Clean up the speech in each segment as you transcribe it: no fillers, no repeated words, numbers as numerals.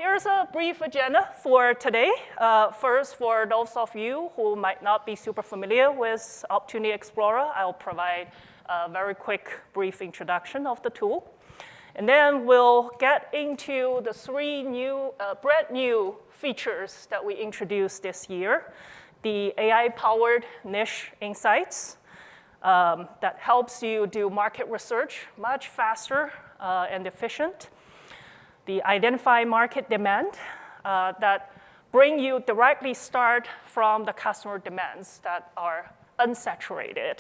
here's a brief agenda for today. First, for those of you who might not be super familiar with Opportunity Explorer, I'll provide a very quick, brief introduction of the tool. And then we'll get into the three brand new features that we introduced this year. The AI-powered niche insights that helps you do market research much faster and efficient. The identify market demand that bring you directly start from the customer demands that are unsaturated.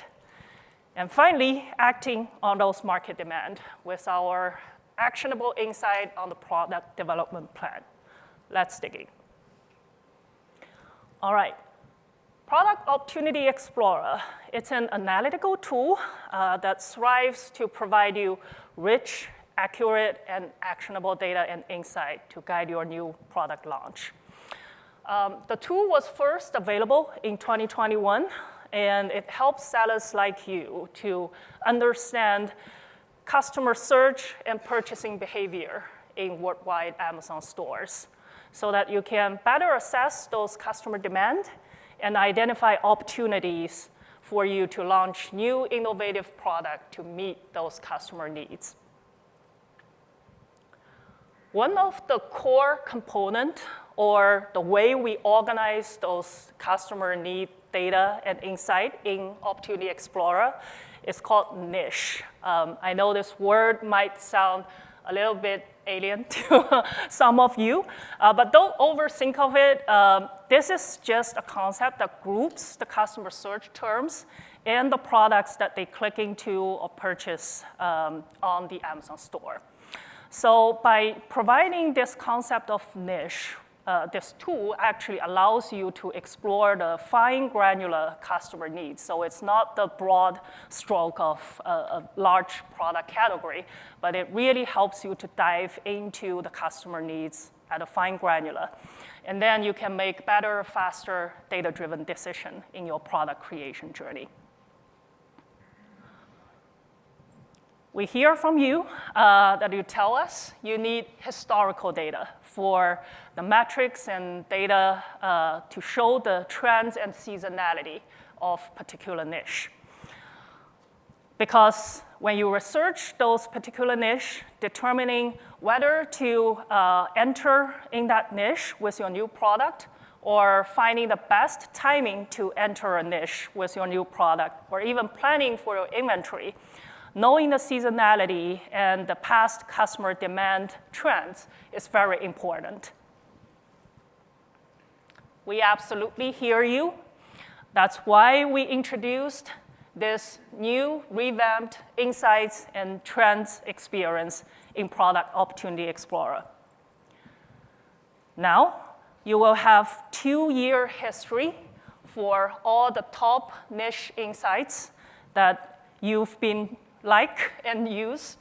And finally, acting on those market demand with our actionable insight on the product development plan. Let's dig in. All right. Product Opportunity Explorer, it's an analytical tool that strives to provide you rich, accurate, and actionable data and insight to guide your new product launch. The tool was first available in 2021, and it helps sellers like you to understand customer search and purchasing behavior in worldwide Amazon stores so that you can better assess those customer demand and identify opportunities for you to launch new innovative product to meet those customer needs. One of the core components, or the way we organize those customer need data and insight in Opportunity Explorer, is called niche. I know this word might sound a little bit alien to some of you, but don't overthink of it. This is just a concept that groups the customer search terms and the products that they click into or purchase on the Amazon store. So by providing this concept of niche, this tool actually allows you to explore the fine granular customer needs. So it's not the broad stroke of a large product category, but it really helps you to dive into the customer needs at a fine granular. And then you can make better, faster, data-driven decision in your product creation journey. We hear from you that you tell us you need historical data for the metrics and data to show the trends and seasonality of particular niche. Because when you research those particular niche, determining whether to enter in that niche with your new product or finding the best timing to enter a niche with your new product, or even planning for your inventory, knowing the seasonality and the past customer demand trends is very important. We absolutely hear you. That's why we introduced this new revamped insights and trends experience in Product Opportunity Explorer. Now, you will have 2-year history for all the top niche insights that you've been and use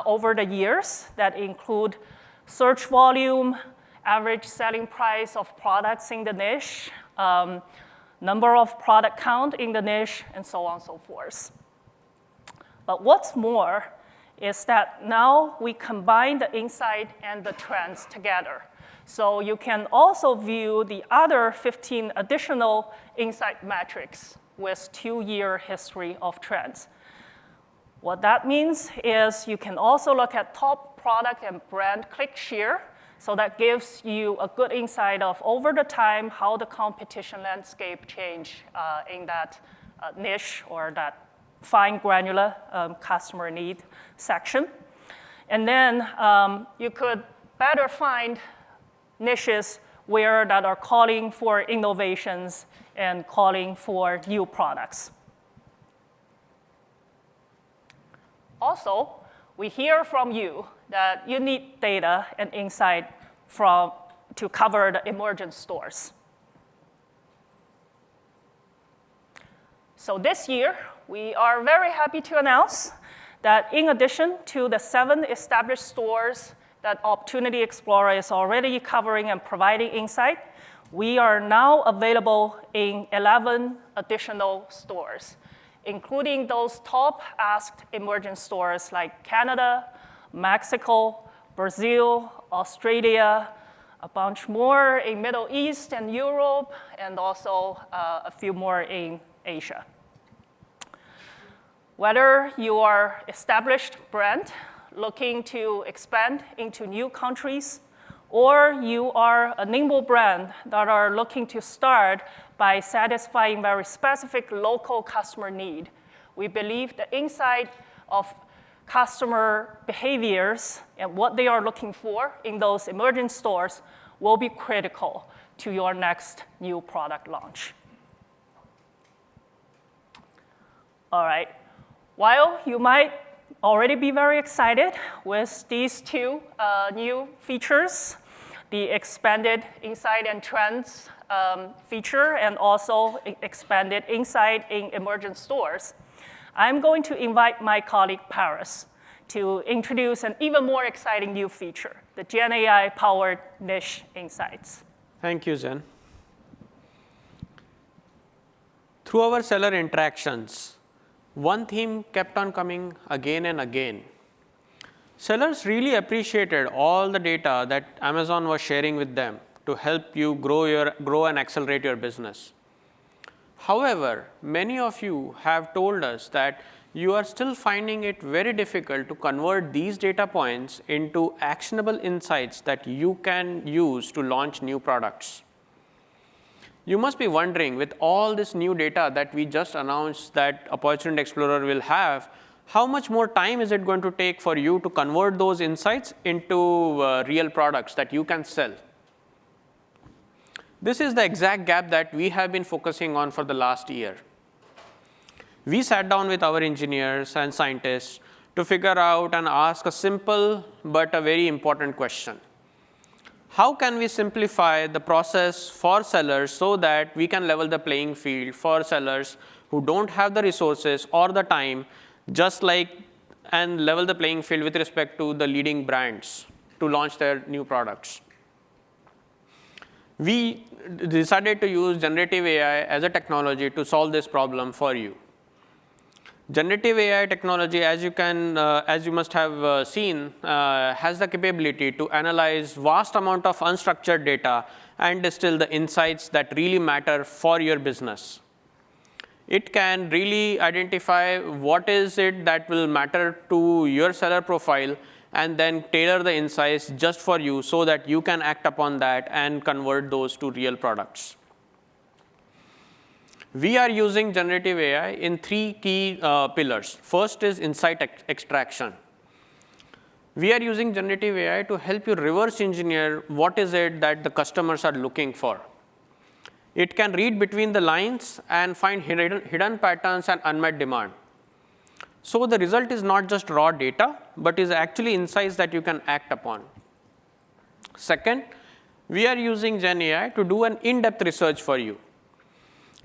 over the years that include search volume, average selling price of products in the niche, number of product count in the niche, and so on and so forth. But what's more is that now we combine the insight and the trends together. So you can also view the other 15 additional insight metrics with 2-year history of trends. What that means is you can also look at top product and brand click share. So that gives you a good insight of over the time how the competition landscape changed in that niche or that fine granular customer need section. And then you could better find niches that are calling for innovations and calling for new products. Also, we hear from you that you need data and insight to cover the emergent stores. So this year, we are very happy to announce that in addition to the 7 established stores that Opportunity Explorer is already covering and providing insight, we are now available in 11 additional stores, including those top asked emerging stores like Canada, Mexico, Brazil, Australia, a bunch more in Middle East and Europe, and also a few more in Asia. Whether you are established brand looking to expand into new countries, or you are a nimble brand that are looking to start by satisfying very specific local customer need, we believe the insight of customer behaviors and what they are looking for in those emerging stores will be critical to your next new product launch. All right. While you might already be very excited with these two new features, the expanded insight and trends feature and also expanded insight in emergent stores, I'm going to invite my colleague Paris to introduce an even more exciting new feature, the Gen AI-powered niche insights. Thank you, Jen. Through our seller interactions, one theme kept on coming again and again. Sellers really appreciated all the data that Amazon was sharing with them to help you grow and accelerate your business. However, many of you have told us that you are still finding it very difficult to convert these data points into actionable insights that you can use to launch new products. You must be wondering, with all this new data that we just announced that Opportunity Explorer will have, how much more time is it going to take for you to convert those insights into real products that you can sell? This is the exact gap that we have been focusing on for the last year. We sat down with our engineers and scientists to figure out and ask a simple but a very important question. How can we simplify the process for sellers so that we can level the playing field for sellers who don't have the resources or the time, and level the playing field with respect to the leading brands to launch their new products? We decided to use generative AI as a technology to solve this problem for you. Generative AI technology, as you must have seen, has the capability to analyze vast amount of unstructured data and distill the insights that really matter for your business. It can really identify what is it that will matter to your seller profile and then tailor the insights just for you so that you can act upon that and convert those to real products. We are using generative AI in three key pillars. First is insight extraction. We are using generative AI to help you reverse engineer what is it that the customers are looking for. It can read between the lines and find hidden patterns and unmet demand. So the result is not just raw data, but is actually insights that you can act upon. Second, we are using Gen AI to do an in-depth research for you.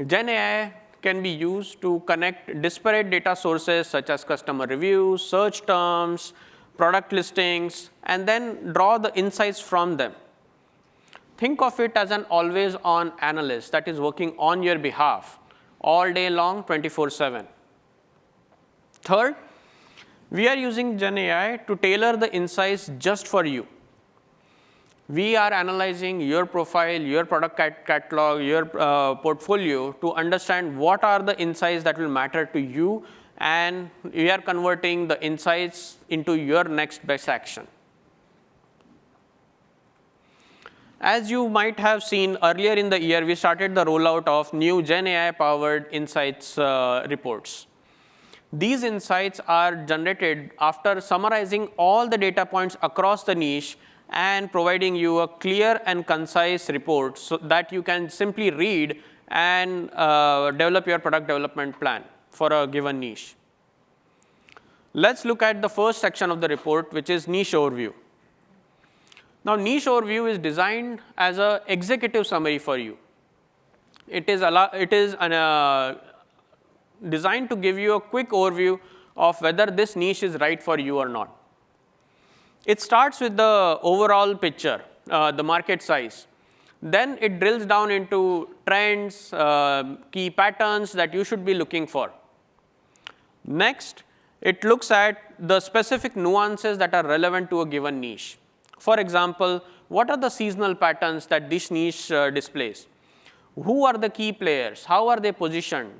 Gen AI can be used to connect disparate data sources such as customer reviews, search terms, product listings, and then draw the insights from them. Think of it as an always-on analyst that is working on your behalf all day long, 24/7. Third, we are using Gen AI to tailor the insights just for you. We are analyzing your profile, your product catalog, your portfolio to understand what are the insights that will matter to you, and we are converting the insights into your next best action. As you might have seen earlier in the year, we started the rollout of new Gen AI-powered insights reports. These insights are generated after summarizing all the data points across the niche and providing you a clear and concise report so that you can simply read and develop your product development plan for a given niche. Let's look at the first section of the report, which is niche overview. Now, niche overview is designed as an executive summary for you. It is designed to give you a quick overview of whether this niche is right for you or not. It starts with the overall picture, the market size. Then it drills down into trends, key patterns that you should be looking for. Next, it looks at the specific nuances that are relevant to a given niche. For example, what are the seasonal patterns that this niche displays? Who are the key players? How are they positioned?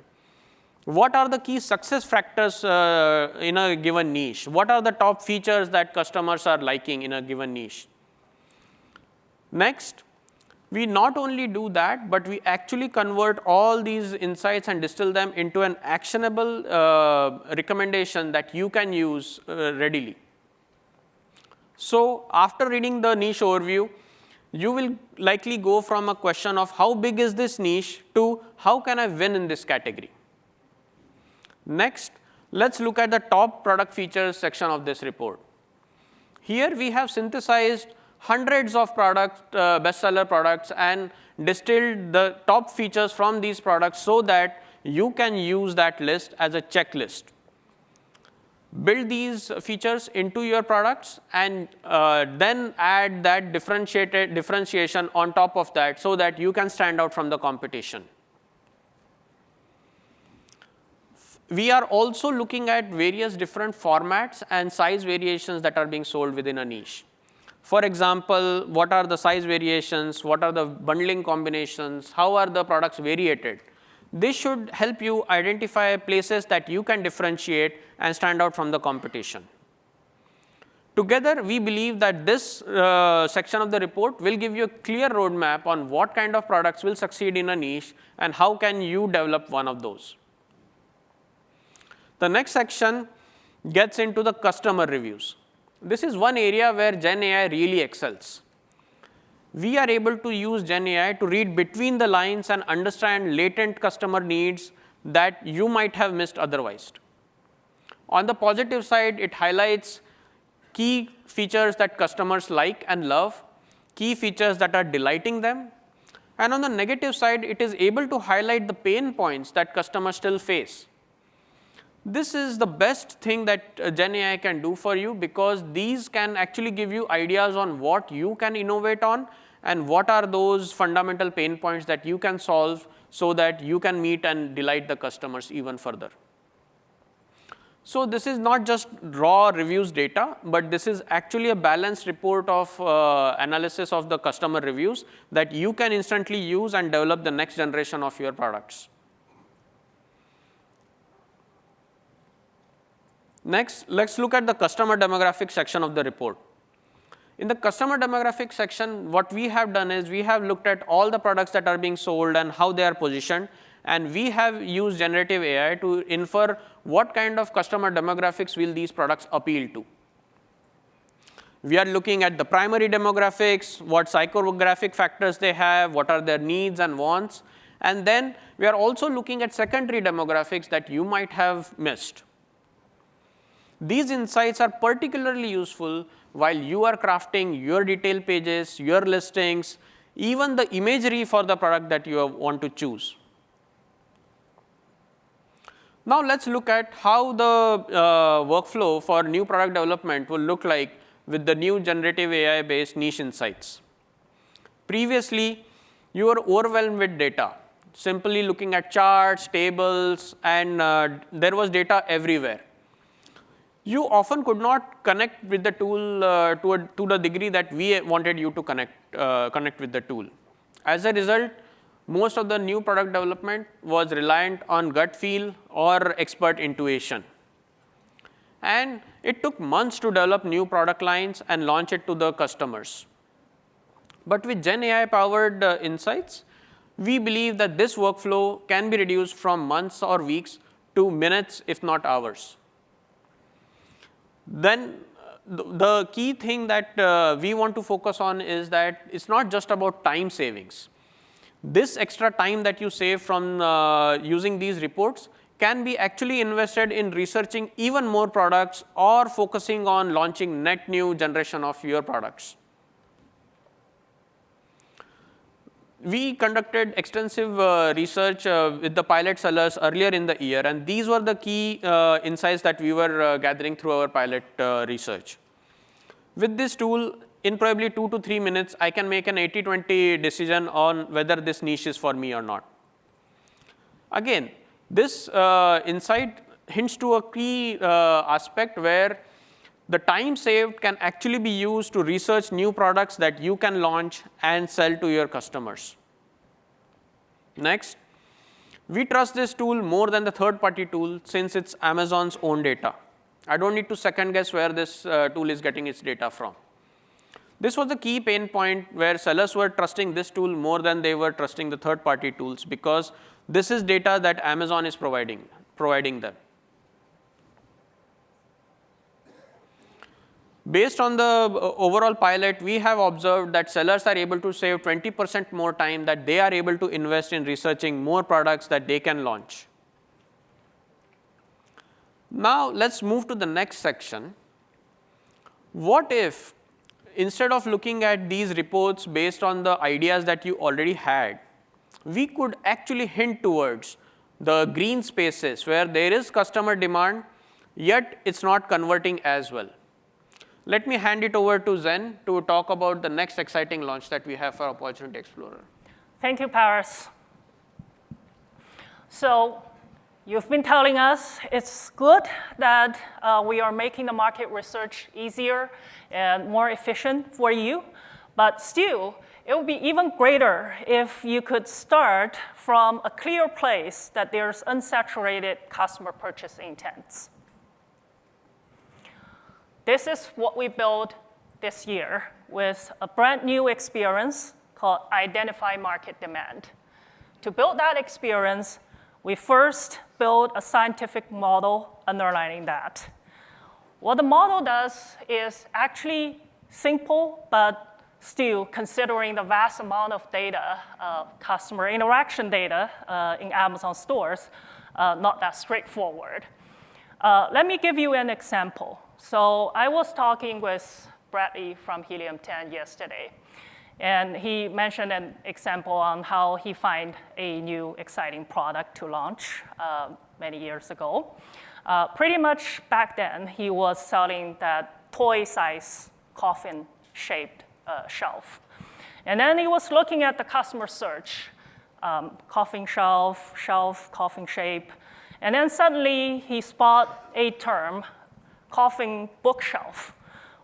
What are the key success factors in a given niche? What are the top features that customers are liking in a given niche? Next, we not only do that, but we actually convert all these insights and distill them into an actionable recommendation that you can use readily. So after reading the niche overview, you will likely go from a question of how big is this niche to how can I win in this category. Next, let's look at the top product features section of this report. Here we have synthesized hundreds of products, bestseller products, and distilled the top features from these products so that you can use that list as a checklist. Build these features into your products and then add that differentiation on top of that so that you can stand out from the competition. We are also looking at various different formats and size variations that are being sold within a niche. For example, what are the size variations? What are the bundling combinations? How are the products variated? This should help you identify places that you can differentiate and stand out from the competition. Together, we believe that this section of the report will give you a clear roadmap on what kind of products will succeed in a niche and how can you develop one of those. The next section gets into the customer reviews. This is one area where Gen AI really excels. We are able to use Gen AI to read between the lines and understand latent customer needs that you might have missed otherwise. On the positive side, it highlights key features that customers like and love, key features that are delighting them. And on the negative side, it is able to highlight the pain points that customers still face. This is the best thing that Gen AI can do for you because these can actually give you ideas on what you can innovate on and what are those fundamental pain points that you can solve so that you can meet and delight the customers even further. So this is not just raw reviews data, but this is actually a balanced report of analysis of the customer reviews that you can instantly use and develop the next generation of your products. Next, let's look at the customer demographic section of the report. In the customer demographic section, what we have done is we have looked at all the products that are being sold and how they are positioned, and we have used generative AI to infer what kind of customer demographics will these products appeal to. We are looking at the primary demographics, what psychographic factors they have, what are their needs and wants, and then we are also looking at secondary demographics that you might have missed. These insights are particularly useful while you are crafting your detail pages, your listings, even the imagery for the product that you want to choose. Now let's look at how the workflow for new product development will look like with the new generative AI-based niche insights. Previously, you were overwhelmed with data, simply looking at charts, tables, and there was data everywhere. You often could not connect with the tool to the degree that we wanted you to connect with the tool. As a result, most of the new product development was reliant on gut feel or expert intuition. And it took months to develop new product lines and launch it to the customers. But with Gen AI-powered insights, we believe that this workflow can be reduced from months or weeks to minutes, if not hours. Then the key thing that we want to focus on is that it's not just about time savings. This extra time that you save from using these reports can be actually invested in researching even more products or focusing on launching net new generation of your products. We conducted extensive research with the pilot sellers earlier in the year, and these were the key insights that we were gathering through our pilot research. With this tool, in probably 2 to 3 minutes, I can make an 80-20 decision on whether this niche is for me or not. Again, this insight hints to a key aspect where the time saved can actually be used to research new products that you can launch and sell to your customers. Next, we trust this tool more than the third-party tool since it's Amazon's own data. I don't need to second guess where this tool is getting its data from. This was the key pain point where sellers were trusting this tool more than they were trusting the third-party tools, because this is data that Amazon is providing them. Based on the overall pilot, we have observed that sellers are able to save 20% more time that they are able to invest in researching more products that they can launch. Now, let's move to the next section. What if, instead of looking at these reports based on the ideas that you already had, we could actually hint towards the green spaces where there is customer demand, yet it's not converting as well? Let me hand it over to Zen to talk about the next exciting launch that we have for Opportunity Explorer. Thank you, Paris. So you've been telling us it's good that we are making the market research easier and more efficient for you, but still, it would be even greater if you could start from a clear place that there's unsaturated customer purchase intents. This is what we built this year with a brand new experience called Identify Market Demand. To build that experience, we first built a scientific model underlining that. What the model does is actually simple, but still, considering the vast amount of data, customer interaction data in Amazon stores, not that straightforward. Let me give you an example. So I was talking with Bradley from Helium 10 yesterday, and he mentioned an example on how he found a new exciting product to launch many years ago. Pretty much back then, he was selling that toy-size coffin-shaped shelf. And then he was looking at the customer search, coffin shelf, coffin shape, and then suddenly he spotted a term, coffin bookshelf,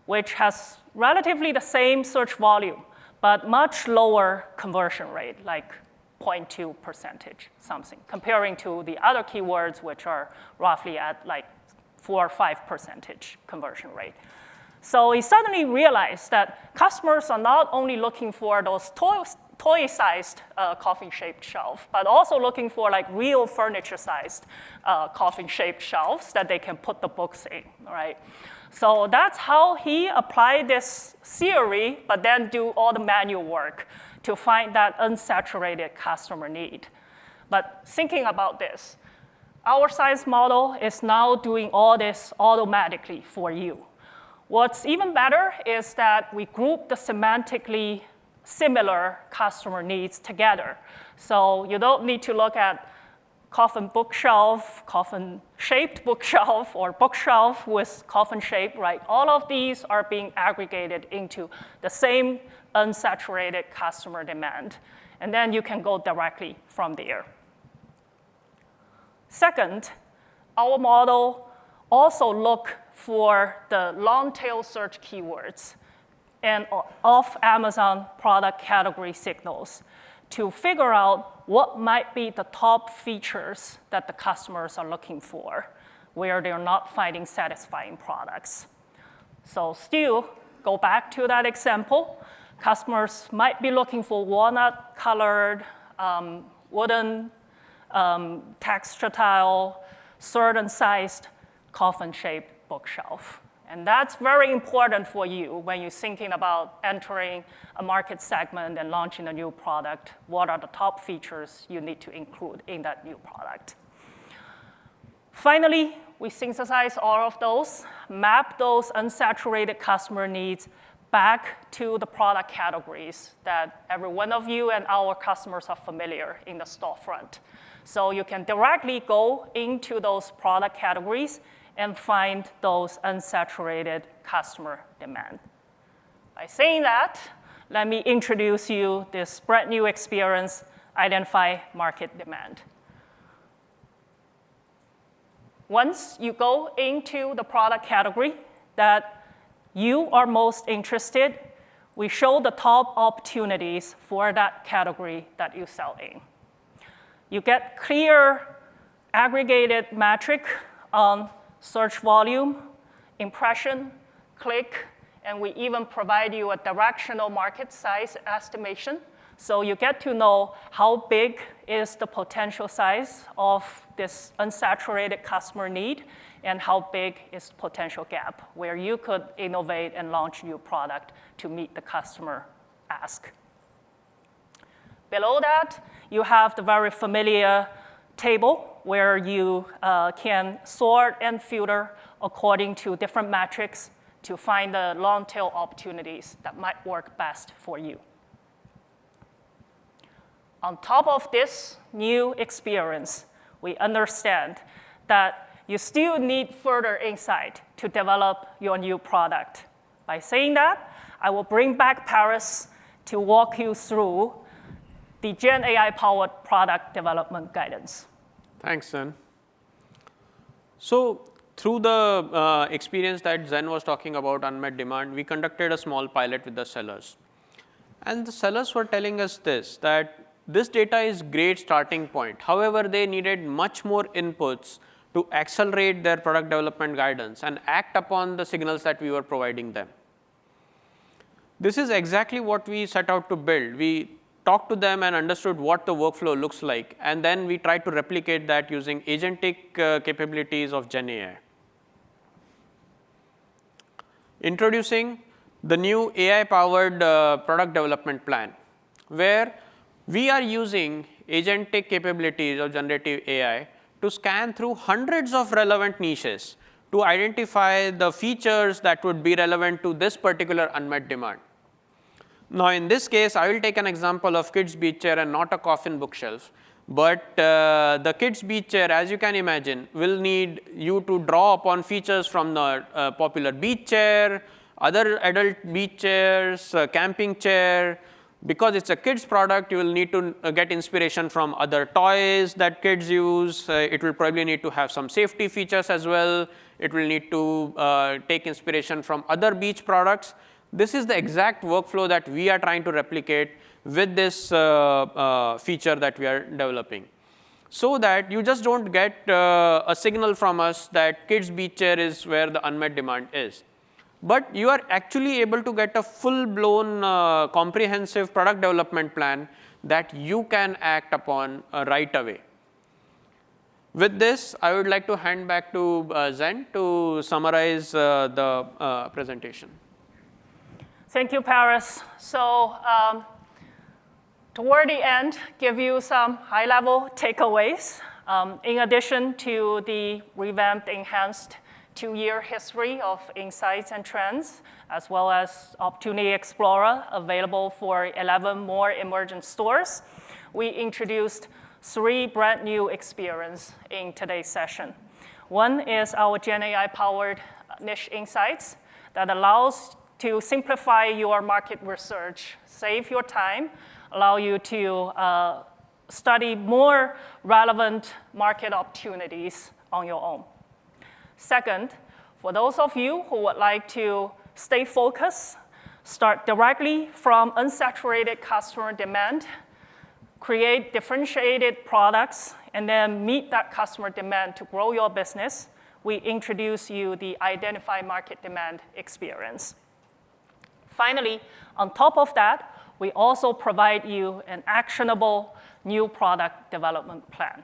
which has relatively the same search volume, but much lower conversion rate, like 0.2% something, comparing to the other keywords, which are roughly at like 4 or 5% conversion rate. So he suddenly realized that customers are not only looking for those toy-sized coffin-shaped shelf, but also looking for like real furniture-sized coffin-shaped shelves that they can put the books in, right? So that's how he applied this theory, but then do all the manual work to find that unsaturated customer need. But thinking about this, our science model is now doing all this automatically for you. What's even better is that we group the semantically similar customer needs together. So you don't need to look at coffin bookshelf, coffin-shaped bookshelf, or bookshelf with coffin shape, right? All of these are being aggregated into the same unsaturated customer demand. And then you can go directly from there. Second, our model also look for the long-tail search keywords and of Amazon product category signals to figure out what might be the top features that the customers are looking for, where they're not finding satisfying products. So still, go back to that example. Customers might be looking for walnut-colored, wooden, texture tile, certain-sized, coffin-shaped bookshelf. And that's very important for you when you're thinking about entering a market segment and launching a new product. What are the top features you need to include in that new product? Finally, we synthesize all of those, map those unsaturated customer needs back to the product categories that every one of you and our customers are familiar in the storefront. So you can directly go into those product categories and find those unsaturated customer demand. By saying that, let me introduce you this brand new experience, Identify Market Demand. Once you go into the product category, that you are most interested, we show the top opportunities for that category that you sell in. You get clear aggregated metric on search volume, impression, click, and we even provide you a directional market size estimation. So you get to know how big is the potential size of this unsaturated customer need and how big is the potential gap where you could innovate and launch new product to meet the customer ask. Below that, you have the very familiar table where you can sort and filter according to different metrics to find the long tail opportunities that might work best for you. On top of this new experience, we understand that you still need further insight to develop your new product. By saying that, I will bring back Paris to walk you through the Gen AI-powered product development guidance. Thanks, Zen. So through the experience that Zen was talking about, unmet demand, we conducted a small pilot with the sellers. And the sellers were telling us this, that this data is great starting point. However, they needed much more inputs to accelerate their product development guidance and act upon the signals that we were providing them. This is exactly what we set out to build. We talked to them and understood what the workflow looks like, and then we tried to replicate that using agentic capabilities of Gen AI. Introducing the new AI-powered product development plan, where we are using agentic capabilities of generative AI to scan through hundreds of relevant niches to identify the features that would be relevant to this particular unmet demand. Now, in this case, I will take an example of kids' beach chair and not a coffin bookshelf. But the kids' beach chair, as you can imagine, will need you to draw upon features from the popular beach chair, other adult beach chairs, camping chair. Because it's a kids product, you will need to get inspiration from other toys that kids use. It will probably need to have some safety features as well. It will need to take inspiration from other beach products. This is the exact workflow that we are trying to replicate with this feature that we are developing. So that you just don't get a signal from us that kids beach chair is where the unmet demand is. But you are actually able to get a full-blown comprehensive product development plan that you can act upon right away. With this, I would like to hand back to Zen to summarize the presentation. Thank you, Paris. So toward the end, give you some high-level takeaways. In addition to the revamped, enhanced 2-year history of insights and trends, as well as Opportunity Explorer available for 11 more emergent stores, we introduced 3 brand new experiences in today's session. One is our Gen AI-powered niche insights that allows to simplify your market research, save your time, allow you to study more relevant market opportunities on your own. Second, for those of you who would like to stay focused, start directly from unsaturated customer demand, create differentiated products, and then meet that customer demand to grow your business, we introduce you the Identify Market Demand experience. Finally, on top of that, we also provide you an actionable new product development plan.